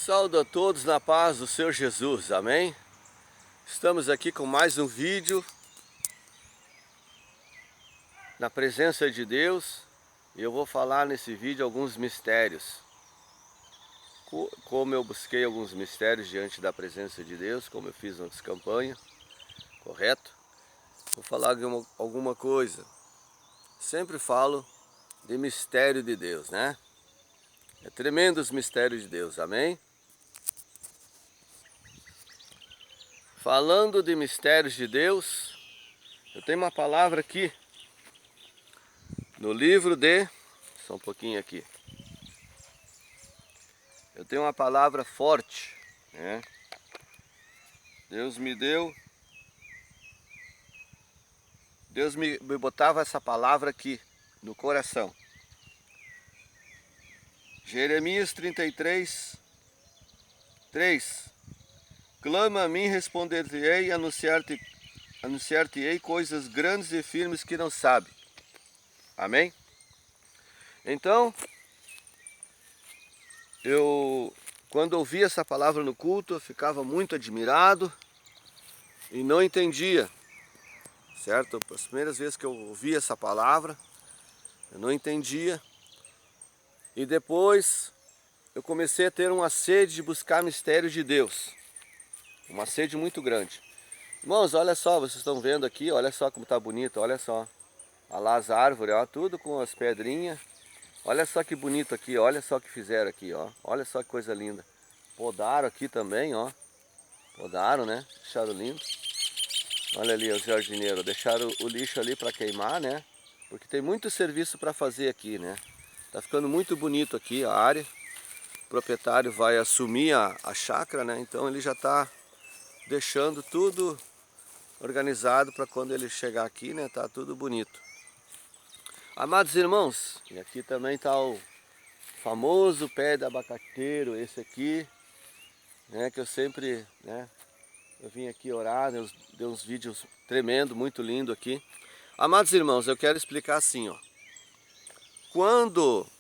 Saúdo a todos na paz do Senhor Jesus, amém? Estamos aqui com mais um vídeo na presença de Deus e eu vou falar nesse vídeo alguns mistérios. Como eu busquei alguns mistérios diante da presença de Deus, como eu fiz antes campanha, correto? Vou falar de alguma coisa. Sempre falo de mistério de Deus, né? É tremendo os mistérios de Deus, amém? Falando de mistérios de Deus, eu tenho uma palavra aqui no livro de... Só um pouquinho aqui. Eu tenho uma palavra forte, né? Deus me deu... Deus me botava essa palavra aqui no coração. Jeremias 33, 3. Clama a mim, responder-te-ei, anunciar-te-ei coisas grandes e firmes que não sabe. Amém? Então, quando ouvi essa palavra no culto, eu ficava muito admirado e não entendia, certo? As primeiras vezes que eu ouvi essa palavra, eu não entendia. E depois eu comecei a ter uma sede de buscar mistérios de Deus. Uma sede muito grande. Irmãos, olha só, vocês estão vendo aqui, olha só como está bonito, olha só. Olha lá as árvores, ó, tudo com as pedrinhas. Olha só que bonito aqui, olha só o que fizeram aqui, ó. Olha só que coisa linda. Podaram aqui também, ó. Podaram, né? Deixaram lindo. Olha ali os jardineiros, deixaram o lixo ali para queimar, né? Porque tem muito serviço para fazer aqui, né? Tá ficando muito bonito aqui a área. O proprietário vai assumir a chácara, né? Então ele já tá deixando tudo organizado para quando ele chegar aqui, né? Tá tudo bonito. Amados irmãos, e aqui também tá o famoso pé de abacateiro, esse aqui, né? Que eu sempre, né? Eu vim aqui orar, deu uns vídeos tremendo, muito lindo aqui. Amados irmãos, eu quero explicar assim, ó. Quando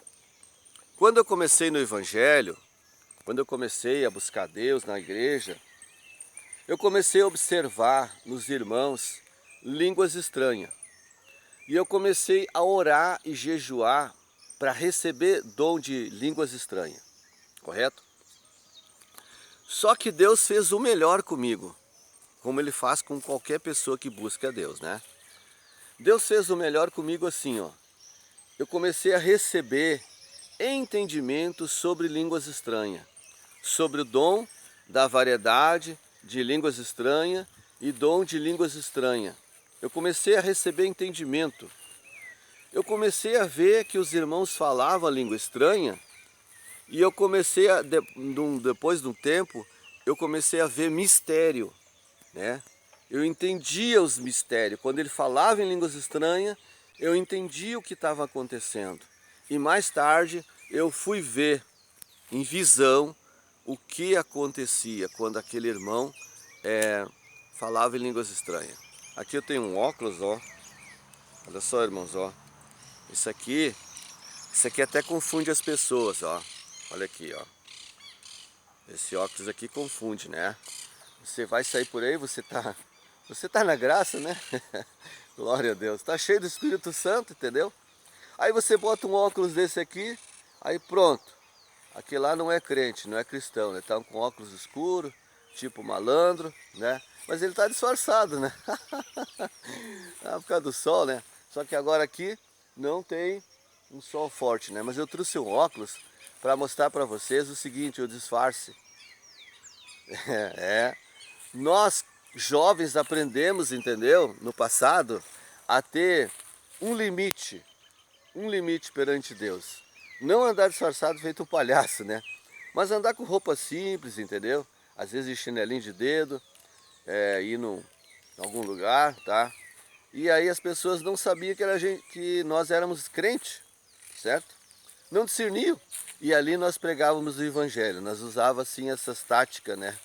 eu comecei no Evangelho, quando eu comecei a buscar Deus na igreja, eu comecei a observar nos irmãos línguas estranhas. E eu comecei a orar e jejuar para receber dom de línguas estranhas, correto? Só que Deus fez o melhor comigo, como Ele faz com qualquer pessoa que busca a Deus, né? Deus fez o melhor comigo assim, ó. Eu comecei a receber entendimento sobre línguas estranhas, sobre o dom da variedade de línguas estranhas e dom de línguas estranhas. Eu comecei a receber entendimento. Eu comecei a ver que os irmãos falavam a língua estranha e eu comecei a, depois de um tempo, eu comecei a ver mistério, né? Eu entendia os mistérios. Quando ele falava em línguas estranhas, eu entendia o que estava acontecendo. E mais tarde eu fui ver em visão o que acontecia quando aquele irmão falava em línguas estranhas. Aqui eu tenho um óculos, ó. Olha só, irmãos, ó. Isso aqui até confunde as pessoas, ó. Olha aqui, ó. Esse óculos aqui confunde, né? Você vai sair por aí, você tá na graça, né? Glória a Deus. Tá cheio do Espírito Santo, entendeu? Aí você bota um óculos desse aqui, aí pronto. Aquele lá não é crente, não é cristão, né? Tá com óculos escuro, tipo malandro, né? Mas ele tá disfarçado, né? Por causa do sol, né? Só que agora aqui não tem um sol forte, né? Mas eu trouxe um óculos para mostrar para vocês o seguinte, o disfarce. Nós jovens aprendemos, entendeu? No passado, a ter um limite perante Deus. Não andar disfarçado feito um palhaço, né? Mas andar com roupa simples, entendeu? Às vezes de chinelinho de dedo, ir em algum lugar, tá? E aí as pessoas não sabiam que nós éramos crentes, certo? Não discerniam. E ali nós pregávamos o evangelho, nós usávamos assim essas táticas, né?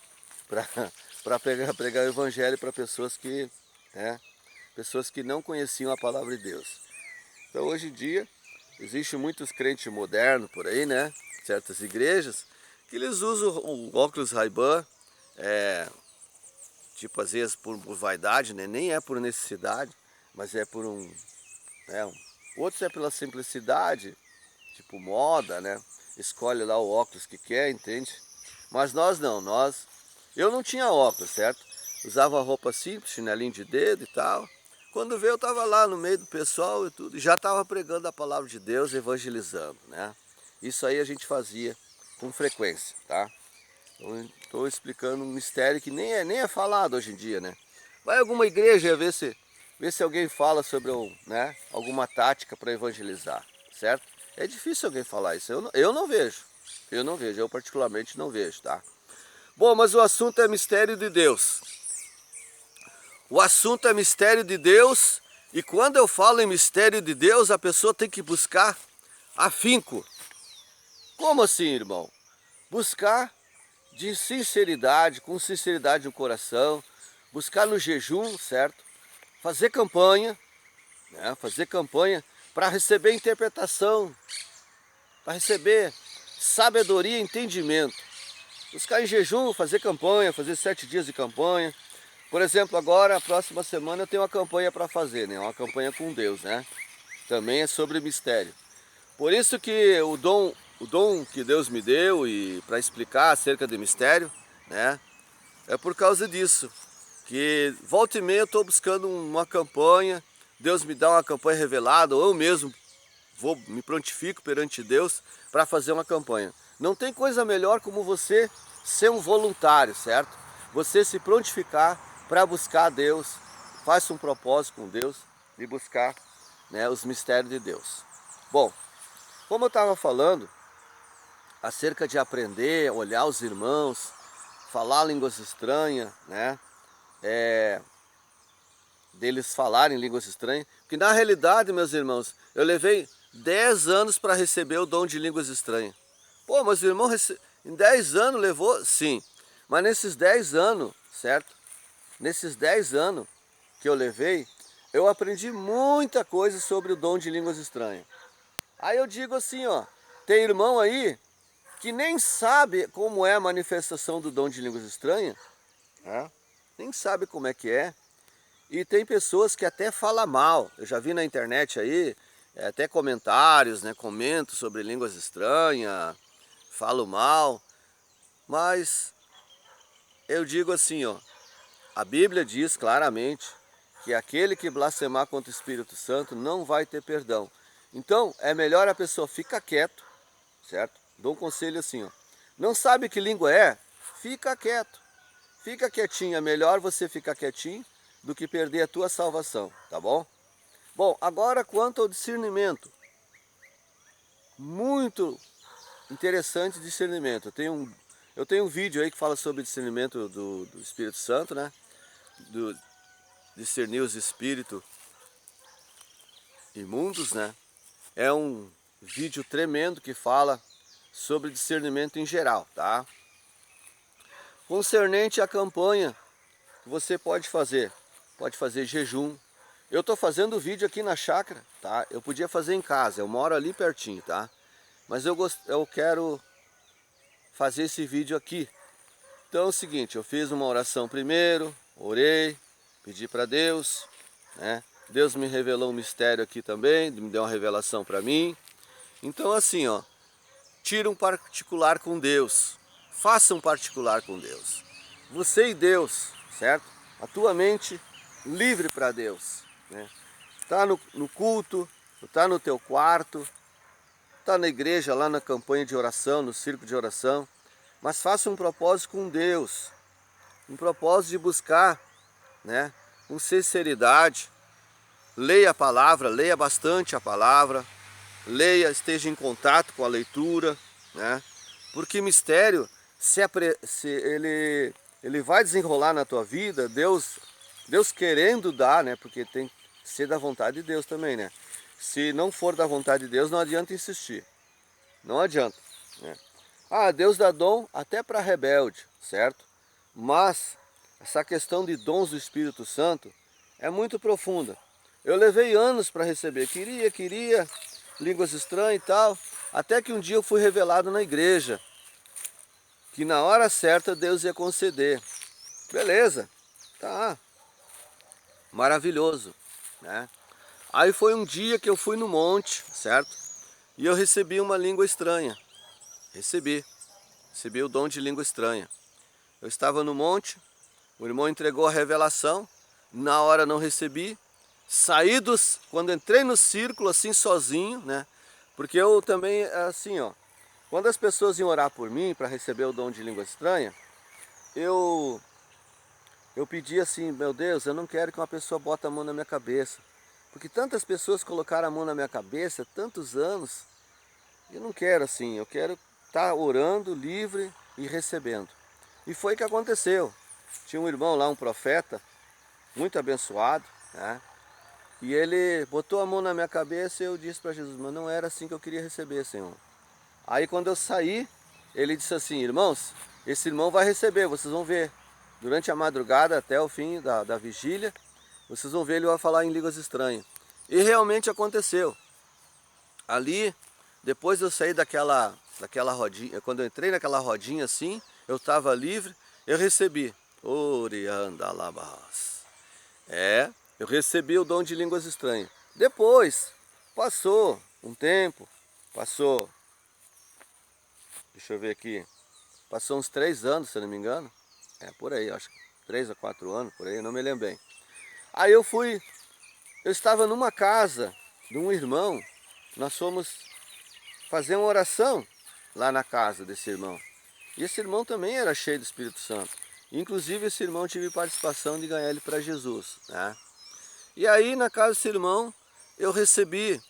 Para pregar o evangelho para pessoas que não conheciam a palavra de Deus. Então hoje em dia, existem muitos crentes modernos por aí, né? Certas igrejas que eles usam o óculos Ray-Ban, tipo às vezes por vaidade, né? Nem é por necessidade, mas é por outros é pela simplicidade, tipo moda, né? Escolhe lá o óculos que quer, entende? Mas nós não, eu não tinha óculos, certo? Usava roupa simples, chinelinho de dedo e tal. Quando veio eu estava lá no meio do pessoal e tudo, e já estava pregando a palavra de Deus, evangelizando, né? Isso aí a gente fazia com frequência, tá? Estou explicando um mistério que nem é falado hoje em dia, né? Vai a alguma igreja ver se alguém fala sobre alguma tática para evangelizar, certo? É difícil alguém falar isso, eu não vejo. Eu particularmente não vejo, tá? Bom, mas o assunto é mistério de Deus. O assunto é mistério de Deus, e quando eu falo em mistério de Deus, a pessoa tem que buscar afinco. Como assim, irmão? Buscar de sinceridade, com sinceridade no coração, buscar no jejum, certo? Fazer campanha, né? Fazer campanha para receber interpretação, para receber sabedoria e entendimento. Buscar em jejum, fazer campanha, fazer 7 dias de campanha. Por exemplo, agora, a próxima semana eu tenho uma campanha para fazer, né? Uma campanha com Deus, né? Também é sobre mistério. Por isso que o dom que Deus me deu e para explicar acerca de mistério, né? É por causa disso, que volta e meia eu estou buscando uma campanha, Deus me dá uma campanha revelada, ou eu mesmo me prontifico perante Deus para fazer uma campanha. Não tem coisa melhor como você ser um voluntário, certo? Você se prontificar para buscar Deus, faça um propósito com Deus de buscar, né, os mistérios de Deus. Bom, como eu estava falando acerca de aprender, olhar os irmãos, falar línguas estranhas, né? Deles falarem línguas estranhas, porque na realidade, meus irmãos, eu levei 10 anos para receber o dom de línguas estranhas. Pô, mas o irmão em 10 anos levou? Sim, mas nesses 10 anos, certo? Nesses 10 anos que eu levei, eu aprendi muita coisa sobre o dom de línguas estranhas. Aí eu digo assim, ó, tem irmão aí que nem sabe como é a manifestação do dom de línguas estranhas, né? Nem sabe como é que é. E tem pessoas que até falam mal. Eu já vi na internet aí, até comentários, né? Comento sobre línguas estranhas, falo mal. Mas eu digo assim, ó, a Bíblia diz claramente que aquele que blasfemar contra o Espírito Santo não vai ter perdão. Então, é melhor a pessoa ficar quieto, certo? Dou um conselho assim, ó. Não sabe que língua é? Fica quieto. Fica quietinho. É melhor você ficar quietinho do que perder a tua salvação, tá bom? Bom, agora quanto ao discernimento. Muito interessante discernimento. Eu tenho um vídeo aí que fala sobre discernimento do Espírito Santo, né? Discernir os espíritos imundos, né? É um vídeo tremendo que fala sobre discernimento em geral, tá? Concernente à campanha que você pode fazer jejum. Eu estou fazendo o vídeo aqui na chácara, tá? Eu podia fazer em casa, eu moro ali pertinho, tá? Mas eu quero fazer esse vídeo aqui. Então é o seguinte, eu fiz uma oração primeiro, orei, pedi para Deus, né? Deus me revelou um mistério aqui também, me deu uma revelação para mim. Então assim, ó, tira um particular com Deus, faça um particular com Deus. Você e Deus, certo? A tua mente livre para Deus, né? Tá no culto, tá no teu quarto, tá na igreja, lá na campanha de oração, no círculo de oração, mas faça um propósito com Deus, um propósito de buscar, né, com sinceridade. Leia a palavra, leia bastante a palavra, leia, esteja em contato com a leitura, né? Porque mistério, ele vai desenrolar na tua vida, Deus querendo dar, né? Porque tem que ser da vontade de Deus também, né? Se não for da vontade de Deus, não adianta insistir. Não adianta, né? Ah, Deus dá dom até para rebelde, certo? Mas essa questão de dons do Espírito Santo é muito profunda. Eu levei anos para receber, queria, línguas estranhas e tal, até que um dia eu fui revelado na igreja. que na hora certa Deus ia conceder. Beleza, tá, maravilhoso, né? Aí foi um dia que eu fui no monte, certo? E eu recebi uma língua estranha. Recebi o dom de língua estranha. Eu estava no monte, o irmão entregou a revelação, na hora não recebi. Quando entrei no círculo assim sozinho, né? Porque eu também, assim, ó, quando as pessoas iam orar por mim para receber o dom de língua estranha, eu pedi assim, meu Deus, eu não quero que uma pessoa bote a mão na minha cabeça. Porque tantas pessoas colocaram a mão na minha cabeça, tantos anos, eu não quero assim, eu quero estar orando livre e recebendo. E foi o que aconteceu. Tinha um irmão lá, um profeta, muito abençoado, né? E ele botou a mão na minha cabeça e eu disse para Jesus, mas não era assim que eu queria receber, Senhor. Aí quando eu saí, ele disse assim, irmãos, esse irmão vai receber, vocês vão ver. Durante a madrugada até o fim da vigília, vocês vão ver, ele vai falar em línguas estranhas. E realmente aconteceu. Ali, depois eu saí daquela rodinha, quando eu entrei naquela rodinha assim, eu estava livre, eu recebi. Oriandalabas. Eu recebi o dom de línguas estranhas. Depois, passou um tempo, deixa eu ver aqui, passou uns 3 anos, se eu não me engano. Por aí, acho que 3 ou 4 anos, por aí, não me lembro bem. Aí eu estava numa casa de um irmão, nós fomos fazer uma oração lá na casa desse irmão. E esse irmão também era cheio do Espírito Santo. Inclusive esse irmão tive participação de ganhar ele para Jesus, né? E aí na casa desse irmão eu recebi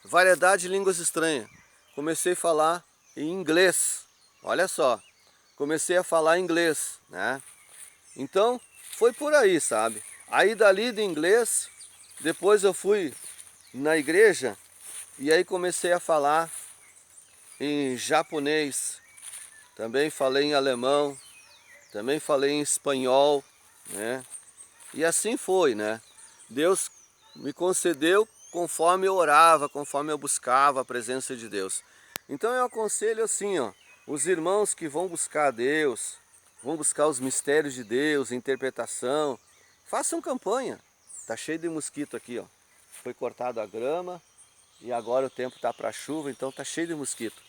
variedade de línguas estranhas. Comecei a falar em inglês, olha só. Comecei a falar inglês, né? Então foi por aí, sabe? Aí dali de inglês, depois eu fui na igreja e aí comecei a falar em japonês, também falei em alemão, também falei em espanhol, né? E assim foi, né? Deus me concedeu conforme eu orava, conforme eu buscava a presença de Deus. Então eu aconselho assim, ó, os irmãos que vão buscar a Deus, vão buscar os mistérios de Deus, interpretação, façam campanha. Tá cheio de mosquito aqui, ó. Foi cortada a grama e agora o tempo tá para chuva, então tá cheio de mosquito.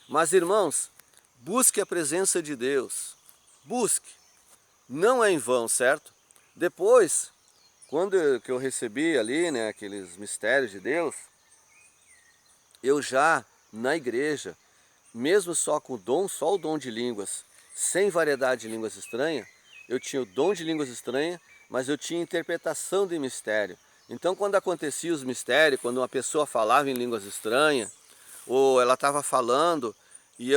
Mas irmãos, busque a presença de Deus. Busque. Não é em vão, certo? Depois, que eu recebi ali, né, aqueles mistérios de Deus, eu já na igreja, mesmo só com só o dom de línguas, sem variedade de línguas estranhas, eu tinha o dom de línguas estranhas, mas eu tinha interpretação de mistério. Então quando acontecia os mistérios, quando uma pessoa falava em línguas estranhas, ou ela estava falando, e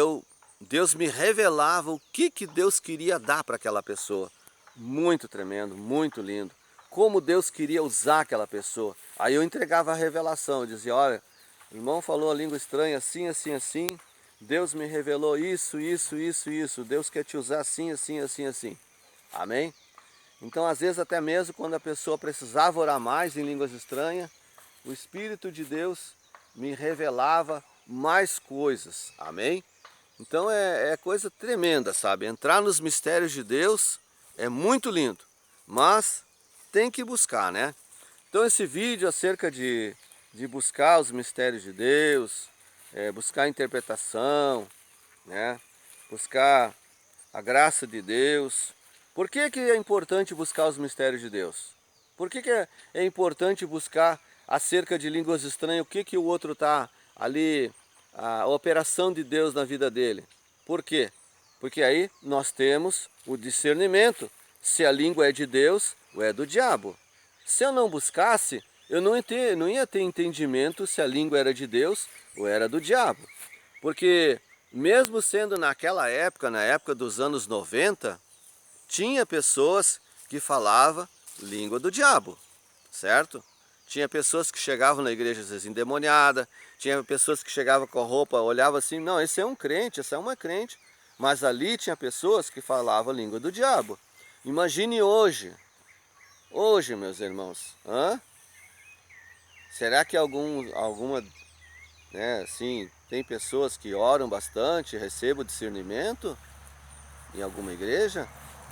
Deus me revelava o que Deus queria dar para aquela pessoa. Muito tremendo, muito lindo. Como Deus queria usar aquela pessoa. Aí eu entregava a revelação, eu dizia, olha, o irmão falou a língua estranha assim, assim, assim. Deus me revelou isso, isso, isso, isso. Deus quer te usar assim, assim, assim, assim. Amém? Então, às vezes, até mesmo quando a pessoa precisava orar mais em línguas estranhas, o Espírito de Deus me revelava mais coisas. Amém? Então, é coisa tremenda, sabe? Entrar nos mistérios de Deus é muito lindo, mas tem que buscar, né? Então, esse vídeo acerca de buscar os mistérios de Deus, buscar a interpretação, né? Buscar a graça de Deus. Por que é importante buscar os mistérios de Deus? Por que é importante buscar acerca de línguas estranhas? O que o outro está ali, a operação de Deus na vida dele? Por quê? Porque aí nós temos o discernimento, se a língua é de Deus ou é do diabo. Se eu não buscasse, eu não ia ter entendimento se a língua era de Deus ou era do diabo. Porque mesmo sendo naquela época, na época dos anos 90, tinha pessoas que falavam língua do diabo, certo? Tinha pessoas que chegavam na igreja às vezes endemoniada, tinha pessoas que chegavam com a roupa, olhavam assim, não, esse é um crente, essa é uma crente. Mas ali tinha pessoas que falavam língua do diabo. Imagine hoje, meus irmãos, será que alguma, né, assim, tem pessoas que oram bastante, recebem o discernimento? em alguma igreja,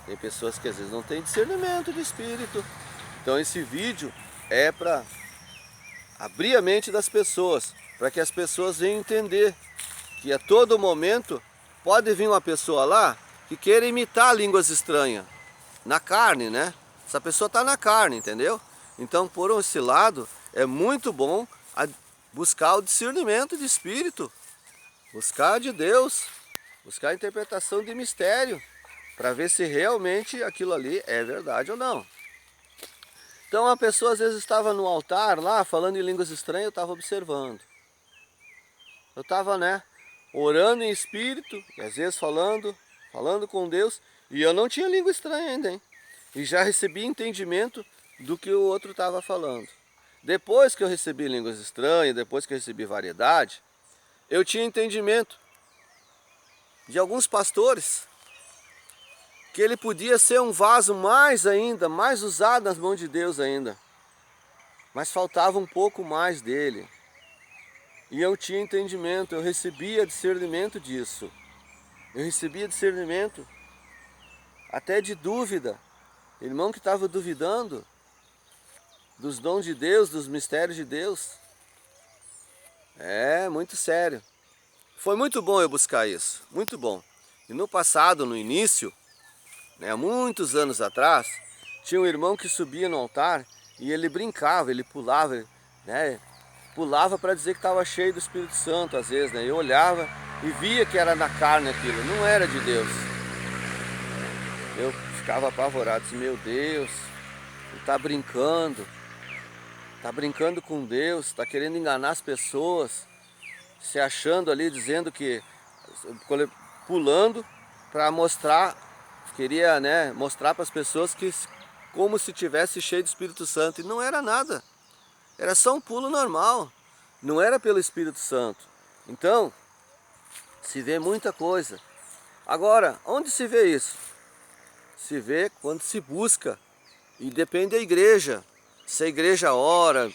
tem pessoas que às vezes não têm discernimento de espírito. Então esse vídeo é para abrir a mente das pessoas, para que as pessoas venham entender que a todo momento pode vir uma pessoa lá que queira imitar línguas estranhas, na carne, né? Essa pessoa está na carne, entendeu? Então, por esse lado, é muito bom buscar o discernimento de espírito, buscar de Deus, buscar a interpretação de mistério, para ver se realmente aquilo ali é verdade ou não. Então a pessoa às vezes estava no altar lá, falando em línguas estranhas, eu estava observando. Eu estava, né, orando em espírito, e às vezes falando com Deus, e eu não tinha língua estranha ainda, hein? E já recebi entendimento do que o outro estava falando. Depois que eu recebi línguas estranhas, depois que eu recebi variedade, eu tinha entendimento de alguns pastores que ele podia ser um vaso mais ainda, mais usado nas mãos de Deus ainda. Mas faltava um pouco mais dele. E eu tinha entendimento, eu recebia discernimento disso. Eu recebia discernimento até de dúvida. Irmão que estava duvidando dos dons de Deus, dos mistérios de Deus. É muito sério. Foi muito bom eu buscar isso, muito bom. E no passado, no início, né, há muitos anos atrás, tinha um irmão que subia no altar e ele brincava, ele pulava, né? Pulava para dizer que estava cheio do Espírito Santo às vezes, né? Eu olhava e via que era na carne aquilo, não era de Deus. Eu ficava apavorado, disse, meu Deus, ele está brincando com Deus, está querendo enganar as pessoas, se achando ali, dizendo que, pulando para mostrar, queria, né, mostrar para as pessoas que como se tivesse cheio do Espírito Santo, e não era nada, era só um pulo normal, não era pelo Espírito Santo. Então, se vê muita coisa. Agora, onde se vê isso? Se vê quando se busca, e depende da igreja. Se a igreja ora,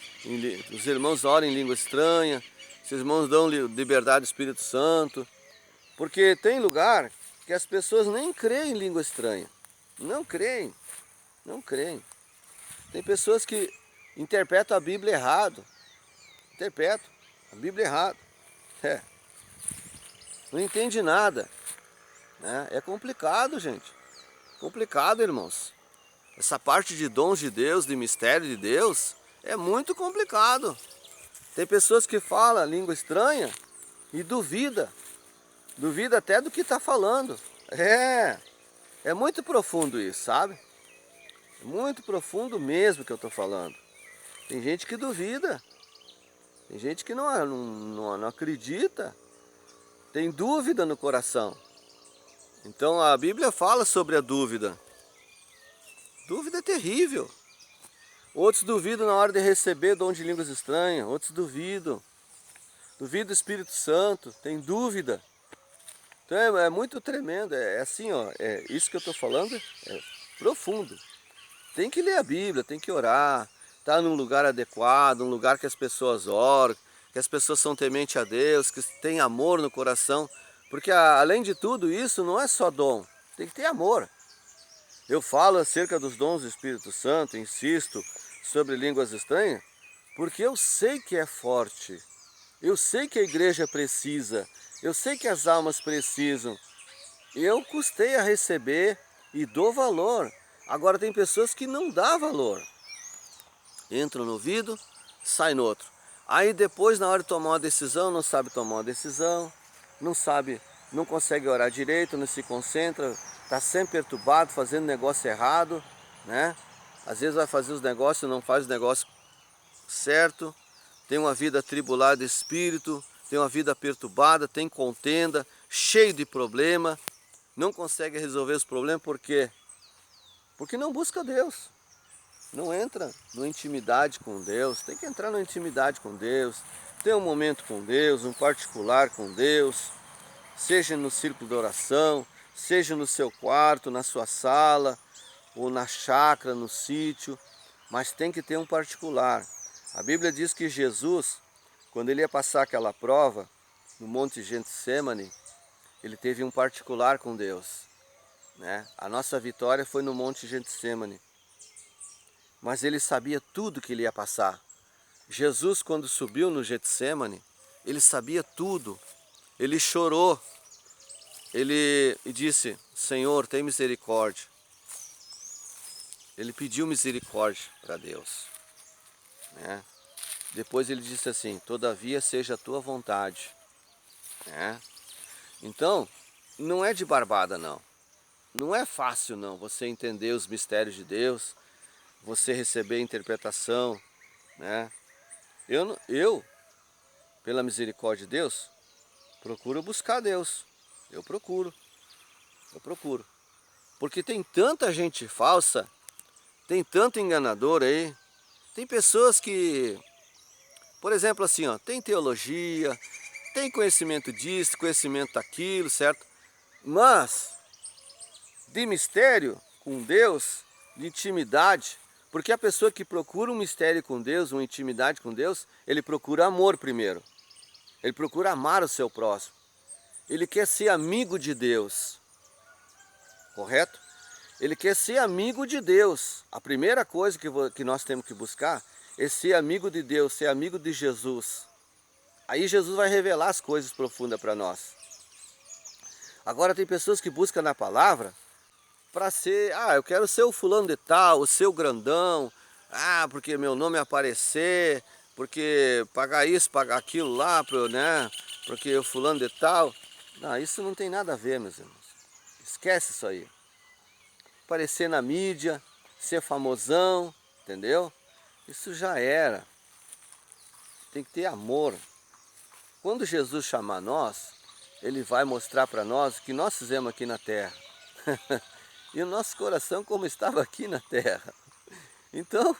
os irmãos oram em língua estranha, se os irmãos dão liberdade do Espírito Santo. Porque tem lugar que as pessoas nem creem em língua estranha. Não creem, não creem. Tem pessoas que interpretam a Bíblia errado. Interpretam a Bíblia errado. Não entende nada. Né? É complicado, gente. Complicado, irmãos. Essa parte de dons de Deus, de mistério de Deus, é muito complicado. Tem pessoas que falam língua estranha e duvida até do que está falando. É muito profundo isso, sabe? É muito profundo mesmo que eu estou falando. Tem gente que duvida, tem gente que não acredita, tem dúvida no coração. Então a Bíblia fala sobre a dúvida. Dúvida é terrível. Outros duvidam na hora de receber dom de línguas estranhas, outros duvidam. Duvida do Espírito Santo, tem dúvida. Então é muito tremendo, é assim, ó, isso que eu estou falando é profundo. Tem que ler a Bíblia, tem que orar, estar num lugar adequado, um lugar que as pessoas oram, que as pessoas são tementes a Deus, que tem amor no coração. Porque além de tudo isso, não é só dom, tem que ter amor. Eu falo acerca dos dons do Espírito Santo, insisto sobre línguas estranhas, porque eu sei que é forte, eu sei que a igreja precisa, eu sei que as almas precisam. Eu custei a receber e dou valor. Agora tem pessoas que não dão valor. Entram no ouvido, sai no outro. Aí depois, na hora de tomar uma decisão, não sabe tomar uma decisão, não consegue orar direito, não se concentra, está sempre perturbado, fazendo negócio errado, né? Às vezes vai fazer os negócios, não faz o negócio certo, tem uma vida atribulada de espírito, tem uma vida perturbada, tem contenda, cheio de problema, não consegue resolver os problemas, por quê? Porque não busca Deus, não entra na intimidade com Deus. Tem que entrar na intimidade com Deus, ter um momento com Deus, um particular com Deus, seja no círculo de oração, seja no seu quarto, na sua sala, ou na chácara, no sítio, mas tem que ter um particular. A Bíblia diz que Jesus, quando ele ia passar aquela prova, no Monte Getsêmani, ele teve um particular com Deus. né? A nossa vitória foi no Monte Getsêmani. Mas ele sabia tudo que ele ia passar. Jesus, quando subiu no Getsêmani, ele sabia tudo. Ele chorou. Ele disse: Senhor, tem misericórdia. Ele pediu misericórdia para Deus, né? Depois ele disse assim: todavia seja a tua vontade, né? Então, não é de barbada não. Não é fácil não você entender os mistérios de Deus, você receber a interpretação, né? Eu, pela misericórdia de Deus, procuro buscar Deus. Eu procuro. Porque tem tanta gente falsa, tem tanto enganador aí. Tem pessoas que, por exemplo assim, ó, tem teologia, tem conhecimento disso, conhecimento daquilo, certo? Mas de mistério com Deus, de intimidade, porque a pessoa que procura um mistério com Deus, uma intimidade com Deus, ele procura amor primeiro. Ele procura amar o seu próximo. Ele quer ser amigo de Deus. Correto? Ele quer ser amigo de Deus. A primeira coisa que nós temos que buscar é ser amigo de Deus, ser amigo de Jesus. Aí Jesus vai revelar as coisas profundas para nós. Agora tem pessoas que buscam na palavra para ser, eu quero ser o fulano de tal, o seu grandão, porque meu nome aparecer, porque pagar isso, pagar aquilo lá, né? Porque o fulano de tal. Não, isso não tem nada a ver, meus irmãos. Esquece isso aí. Aparecer na mídia, ser famosão, entendeu? Isso já era. Tem que ter amor. Quando Jesus chamar nós, Ele vai mostrar para nós o que nós fizemos aqui na terra. E o nosso coração como estava aqui na terra. Então,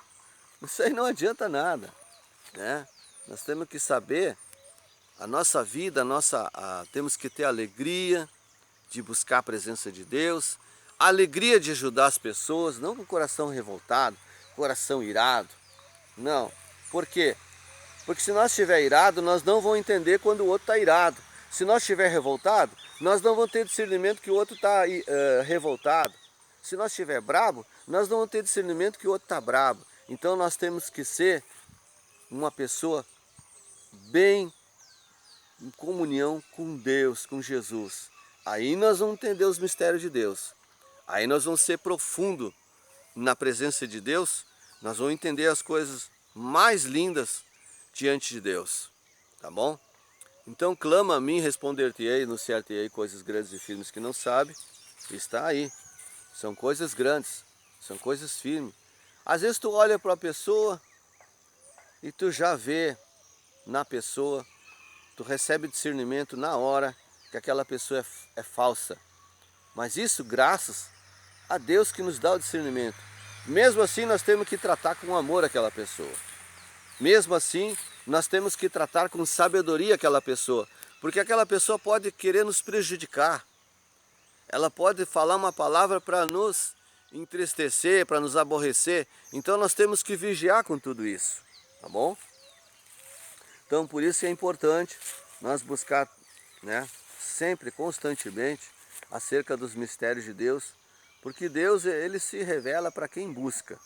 isso aí não adianta nada, né? Nós temos que saber a nossa vida, temos que ter alegria de buscar a presença de Deus, a alegria de ajudar as pessoas, não com o coração revoltado, coração irado. Não. Por quê? Porque se nós estiver irado, nós não vamos entender quando o outro está irado. Se nós estiver revoltado, nós não vamos ter discernimento que o outro está revoltado. Se nós estiver bravo, nós não vamos ter discernimento que o outro está bravo. Então nós temos que ser uma pessoa bem em comunhão com Deus, com Jesus. Aí nós vamos entender os mistérios de Deus. Aí nós vamos ser profundo na presença de Deus. Nós vamos entender as coisas mais lindas diante de Deus. Tá bom? Então clama a mim, responder-te-ei, anunciar-te-ei coisas grandes e firmes que não sabe. Está aí. São coisas grandes, são coisas firmes. Às vezes tu olha para a pessoa e tu já vê na pessoa, tu recebe discernimento na hora que aquela pessoa é falsa. Mas isso graças a Deus que nos dá o discernimento. Mesmo assim nós temos que tratar com amor aquela pessoa. Mesmo assim nós temos que tratar com sabedoria aquela pessoa. Porque aquela pessoa pode querer nos prejudicar. Ela pode falar uma palavra para nos entristecer, para nos aborrecer. Então nós temos que vigiar com tudo isso, tá bom? Então por isso é importante nós buscar, né, sempre, constantemente, acerca dos mistérios de Deus. Porque Deus, Ele se revela para quem busca.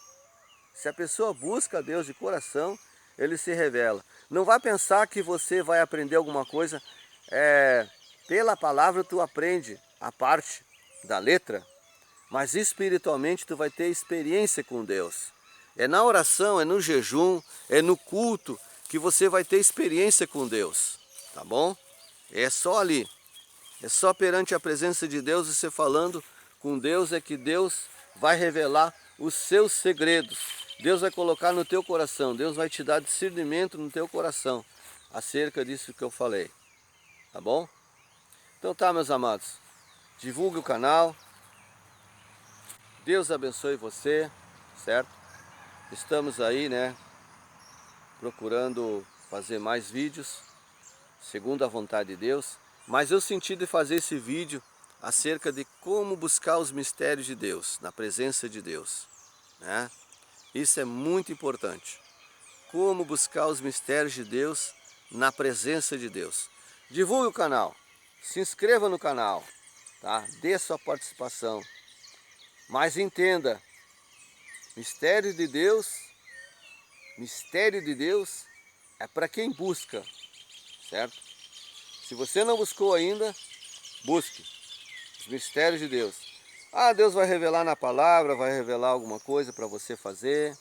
Se a pessoa busca Deus de coração, Ele se revela. Não vai pensar que você vai aprender alguma coisa, pela palavra tu aprende a parte da letra, mas espiritualmente tu vai ter experiência com Deus. É na oração, é no jejum, é no culto que você vai ter experiência com Deus, tá bom? É só ali, é só perante a presença de Deus, você falando com Deus, é que Deus vai revelar os seus segredos. Deus vai colocar no teu coração, Deus vai te dar discernimento no teu coração acerca disso que eu falei, tá bom? Então tá, meus amados, divulgue o canal, Deus abençoe você, certo? Estamos aí, né, procurando fazer mais vídeos, segundo a vontade de Deus, mas eu senti de fazer esse vídeo acerca de como buscar os mistérios de Deus, na presença de Deus, né? Isso é muito importante, como buscar os mistérios de Deus na presença de Deus. Divulgue o canal, se inscreva no canal, tá? Dê sua participação, Mas entenda, mistério de Deus é para quem busca, certo? Se você não buscou ainda, busque os mistérios de Deus. Ah, Deus vai revelar na palavra, vai revelar alguma coisa para você fazer,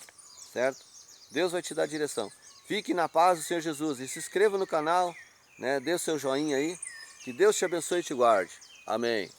certo? Deus vai te dar direção. Fique na paz do Senhor Jesus e se inscreva no canal, né? Dê o seu joinha aí. Que Deus te abençoe e te guarde. Amém.